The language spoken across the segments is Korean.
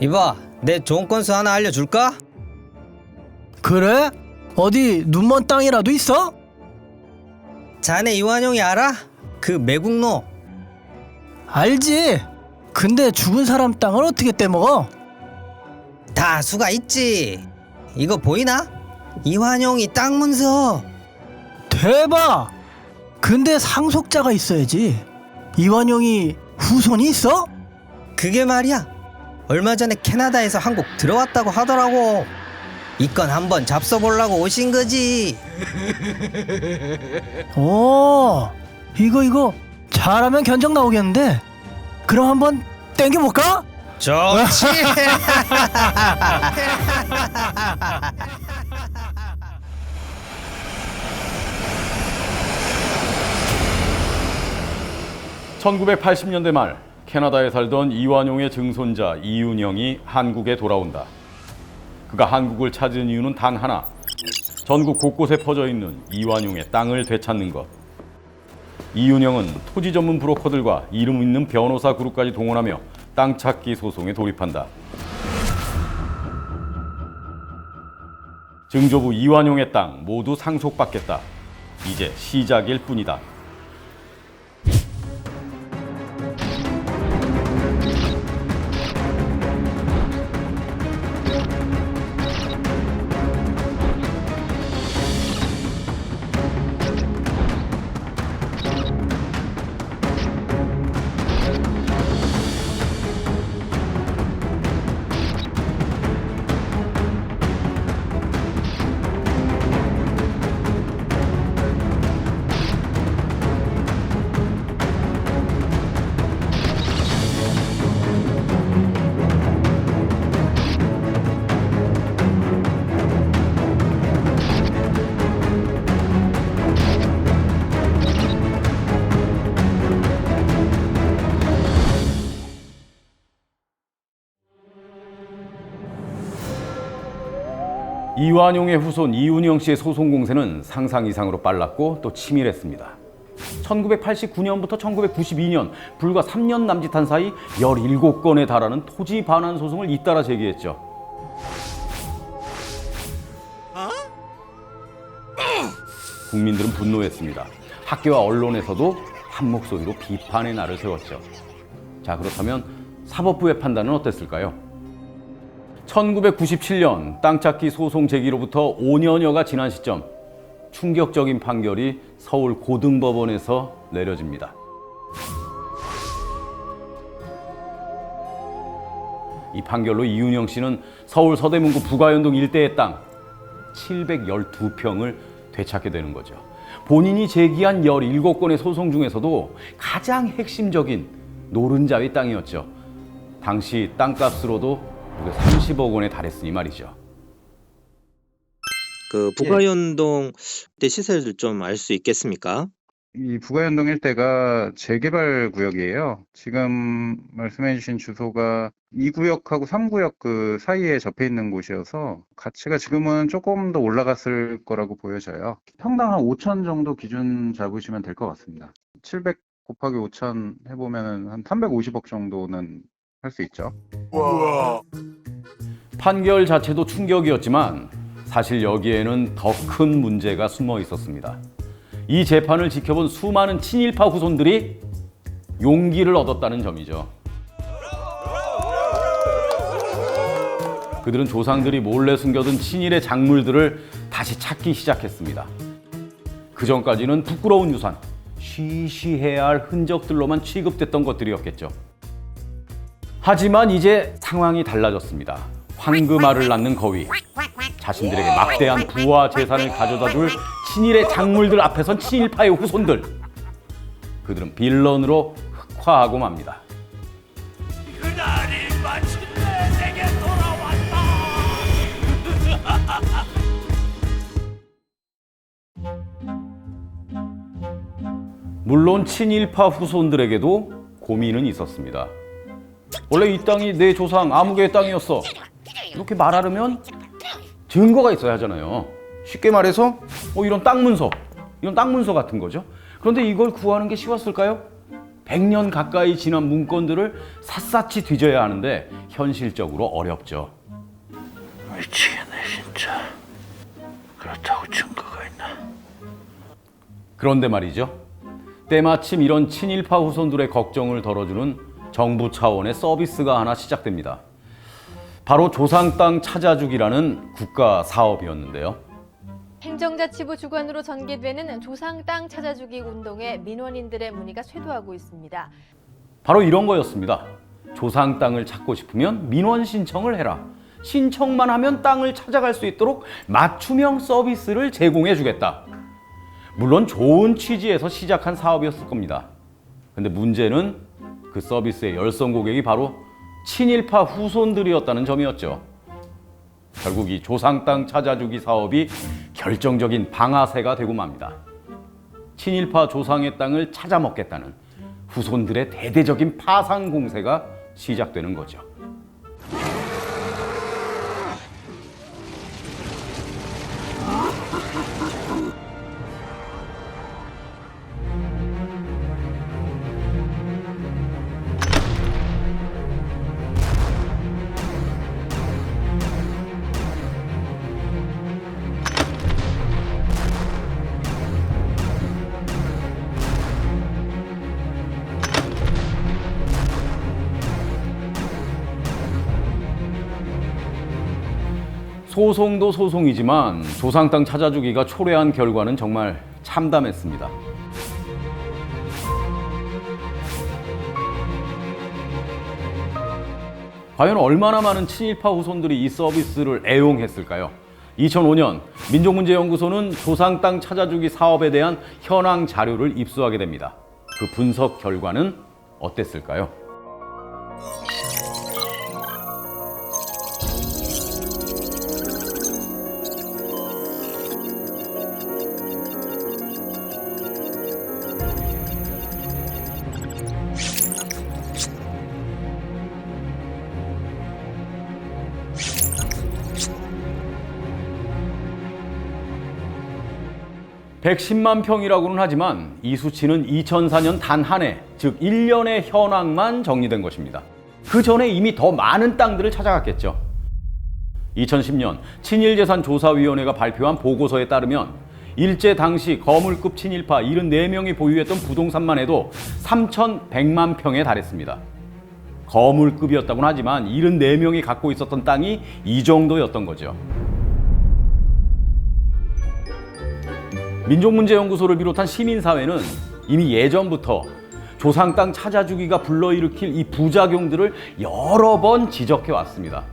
이봐, 내 좋은 건수 하나 알려줄까? 그래? 어디 눈먼 땅이라도 있어? 자네 이완용이 알아? 그 매국노. 알지. 근데 죽은 사람 땅을 어떻게 떼먹어? 다수가 있지. 이거 보이나? 이완용이 땅 문서. 대박! 근데 상속자가 있어야지. 이완용이 후손이 있어? 그게 말이야. 얼마 전에 캐나다에서 한국 들어왔다고 하더라고. 이 건 한번 잡숴보려고 오신 거지. 오, 이거 잘하면 견적 나오겠는데. 그럼 한번 땡겨볼까? 좋지. (1980년대) 말 캐나다에 살던 이완용의 증손자 이윤영이 한국에 돌아온다. 그가 한국을 찾은 이유는 단 하나. 전국 곳곳에 퍼져 있는 이완용의 땅을 되찾는 것. 이윤영은 토지 전문 브로커들과 이름 있는 변호사 그룹까지 동원하며 땅 찾기 소송에 돌입한다. 증조부 이완용의 땅 모두 상속받겠다. 이제 시작일 뿐이다. 이완용의 후손 이윤영 씨의 소송 공세는 상상 이상으로 빨랐고 또 치밀했습니다. 1989년부터 1992년 불과 3년 남짓한 사이 17건에 달하는 토지 반환 소송을 잇따라 제기했죠. 국민들은 분노했습니다. 학계와 언론에서도 한 목소리로 비판의 날을 세웠죠. 자, 그렇다면 사법부의 판단은 어땠을까요? 1997년 땅찾기 소송 제기로부터 5년여가 지난 시점, 충격적인 판결이 서울 고등법원에서 내려집니다. 이 판결로 이윤영 씨는 서울 서대문구 부가연동 일대의 땅 712평을 되찾게 되는 거죠. 본인이 제기한 17건의 소송 중에서도 가장 핵심적인 노른자위 땅이었죠. 당시 땅값으로도 무려 30억 원에 달했으니 말이죠. 그 부가연동 때 시세를 좀 알 수 있겠습니까? 이 부가연동 일대가 재개발 구역이에요. 지금 말씀해주신 주소가 2구역하고 3구역 그 사이에 접해 있는 곳이어서 가치가 지금은 조금 더 올라갔을 거라고 보여져요. 평당 한 5천 정도 기준 잡으시면 될 것 같습니다. 700 곱하기 5천 해보면 한 350억 정도는 할 수 있죠. 판결 자체도 충격이었지만 사실 여기에는 더 큰 문제가 숨어 있었습니다. 이 재판을 지켜본 수많은 친일파 후손들이 용기를 얻었다는 점이죠. 그들은 조상들이 몰래 숨겨둔 친일의 작물들을 다시 찾기 시작했습니다. 그 전까지는 부끄러운 유산, 쉬쉬해야 할 흔적들로만 취급됐던 것들이었겠죠. 하지만 이제 상황이 달라졌습니다. 황금알을 낳는 거위, 자신들에게 막대한 부와 재산을 가져다줄 친일의 작물들 앞에 선 친일파의 후손들, 그들은 빌런으로 흑화하고 맙니다. 그날이 마침내 내게 돌아왔다. 물론 친일파 후손들에게도 고민은 있었습니다. 원래 이 땅이 내 조상 아무개의 땅이었어, 이렇게 말하려면 증거가 있어야 하잖아요. 쉽게 말해서 이런 땅 문서 같은 거죠. 그런데 이걸 구하는 게 쉬웠을까요? 100년 가까이 지난 문건들을 샅샅이 뒤져야 하는데 현실적으로 어렵죠. 미치겠네 진짜. 그렇다고 증거가 있나? 그런데 말이죠. 때마침 이런 친일파 후손들의 걱정을 덜어주는 정부 차원의 서비스가 하나 시작됩니다. 바로 조상 땅 찾아주기라는 국가 사업이었는데요. 행정자치부 주관으로 전개되는 조상 땅 찾아주기 운동에 민원인들의 문의가 쇄도하고 있습니다. 바로 이런 거였습니다. 조상 땅을 찾고 싶으면 민원 신청을 해라. 신청만 하면 땅을 찾아갈 수 있도록 맞춤형 서비스를 제공해 주겠다. 물론 좋은 취지에서 시작한 사업이었을 겁니다. 근데 문제는 그 서비스의 열성 고객이 바로 친일파 후손들이었다는 점이었죠. 결국 이 조상 땅 찾아주기 사업이 결정적인 방아쇠가 되고 맙니다. 친일파 조상의 땅을 찾아먹겠다는 후손들의 대대적인 파상 공세가 시작되는 거죠. 소송도 소송이지만 조상 땅 찾아주기가 초래한 결과는 정말 참담했습니다. 과연 얼마나 많은 친일파 후손들이 이 서비스를 애용했을까요? 2005년 민족문제연구소는 조상 땅 찾아주기 사업에 대한 현황 자료를 입수하게 됩니다. 그 분석 결과는 어땠을까요? (110만) 평이라고는 하지만 이 수치는 2004년 단 한 해, 즉 1년의 현황만 정리된 것입니다. 그 전에 이미 더 많은 땅들을 찾아갔겠죠. 2010년 친일재산조사위원회가 발표한 보고서에 따르면 일제 당시 거물급 친일파 74명이 보유했던 부동산만 해도 3,100만 평에 달했습니다. 거물급이었다고는 하지만 74명이 갖고 있었던 땅이 이 정도였던 거죠. 민족문제연구소를 비롯한 시민사회는 이미 예전부터 조상 땅 찾아주기가 불러일으킬 이 부작용들을 여러 번 지적해 왔습니다.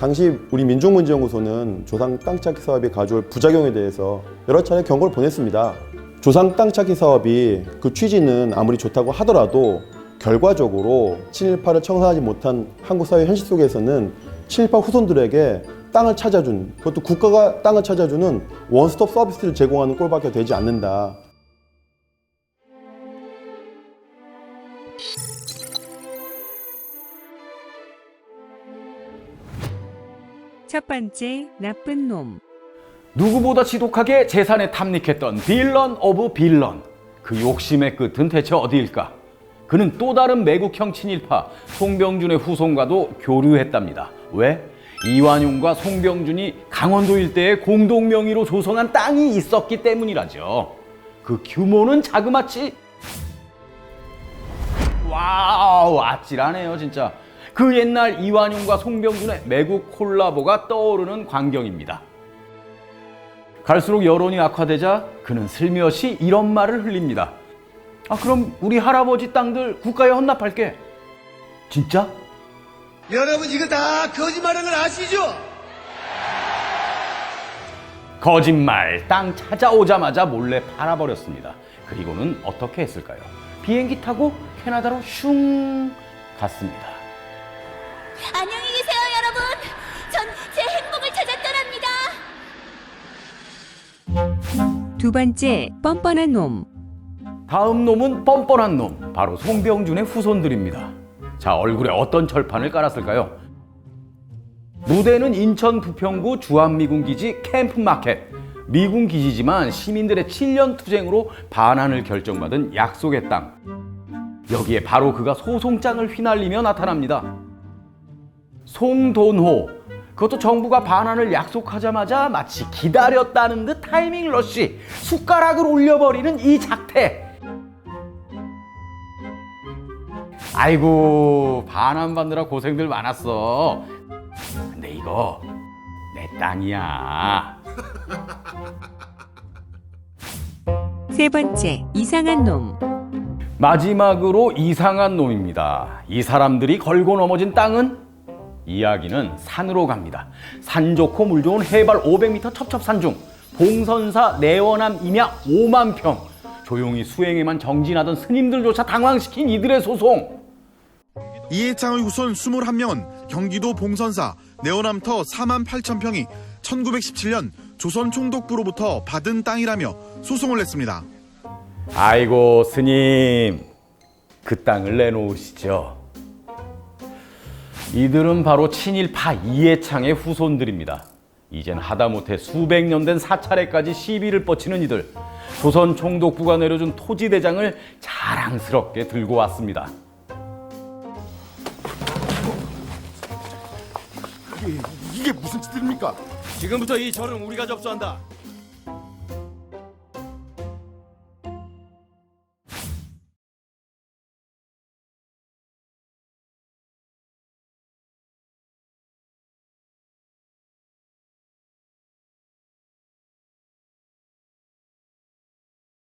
당시 우리 민족문제연구소는 조상 땅 찾기 사업이 가져올 부작용에 대해서 여러 차례 경고를 보냈습니다. 조상 땅 찾기 사업이 그 취지는 아무리 좋다고 하더라도 결과적으로 친일파를 청산하지 못한 한국 사회 현실 속에서는 친일파 후손들에게 땅을 찾아준, 그것도 국가가 땅을 찾아주는 원스톱 서비스를 제공하는 꼴밖에 되지 않는다. 첫 번째, 나쁜 놈. 누구보다 지독하게 재산에 탐닉했던 빌런 오브 빌런. 그 욕심의 끝은 대체 어디일까? 그는 또 다른 매국형 친일파 송병준의 후손과도 교류했답니다. 왜? 이완용과 송병준이 강원도 일대에 공동 명의로 조성한 땅이 있었기 때문이라죠. 그 규모는 자그마치 와우, 아찔하네요 진짜. 그 옛날 이완용과 송병준의 매국 콜라보가 떠오르는 광경입니다. 갈수록 여론이 악화되자 그는 슬며시 이런 말을 흘립니다. 아, 그럼 우리 할아버지 땅들 국가에 헌납할게. 진짜? 여러분 이거 다 거짓말하는 걸 아시죠? 거짓말. 땅 찾아오자마자 몰래 팔아버렸습니다. 그리고는 어떻게 했을까요? 비행기 타고 캐나다로 슝 갔습니다. 안녕히 계세요, 여러분. 전 제 행복을 찾아 떠납니다. 두 번째, 뻔뻔한 놈. 다음 놈은 뻔뻔한 놈. 바로 송병준의 후손들입니다. 자, 얼굴에 어떤 철판을 깔았을까요? 무대는 인천 부평구 주한미군기지 캠프마켓. 미군 기지지만 시민들의 7년 투쟁으로 반환을 결정받은 약속의 땅. 여기에 바로 그가 소송장을 휘날리며 나타납니다. 송돈호. 그것도 정부가 반환을 약속하자마자 마치 기다렸다는 듯 타이밍 러쉬, 숟가락을 올려버리는 이 작태. 아이고, 반환 받느라 고생들 많았어. 근데 이거 내 땅이야. 세 번째, 이상한 놈. 마지막으로 이상한 놈입니다. 이 사람들이 걸고 넘어진 땅은, 이야기는 산으로 갑니다. 산 좋고 물 좋은 해발 500m 첩첩산중, 봉선사 내원암 임야 5만 평. 조용히 수행에만 정진하던 스님들조차 당황시킨 이들의 소송. 이해창의 후손 21명은 경기도 봉선사 내원암터 4만 8천 평이 1917년 조선 총독부로부터 받은 땅이라며 소송을 냈습니다. 아이고 스님, 그 땅을 내놓으시죠. 이들은 바로 친일파 이해창의 후손들입니다. 이젠 하다못해 수백 년 된 사찰에까지 시비를 뻗치는 이들. 조선 총독부가 내려준 토지대장을 자랑스럽게 들고 왔습니다. 이게 무슨 짓입니까? 지금부터 이 절은 우리가 접수한다.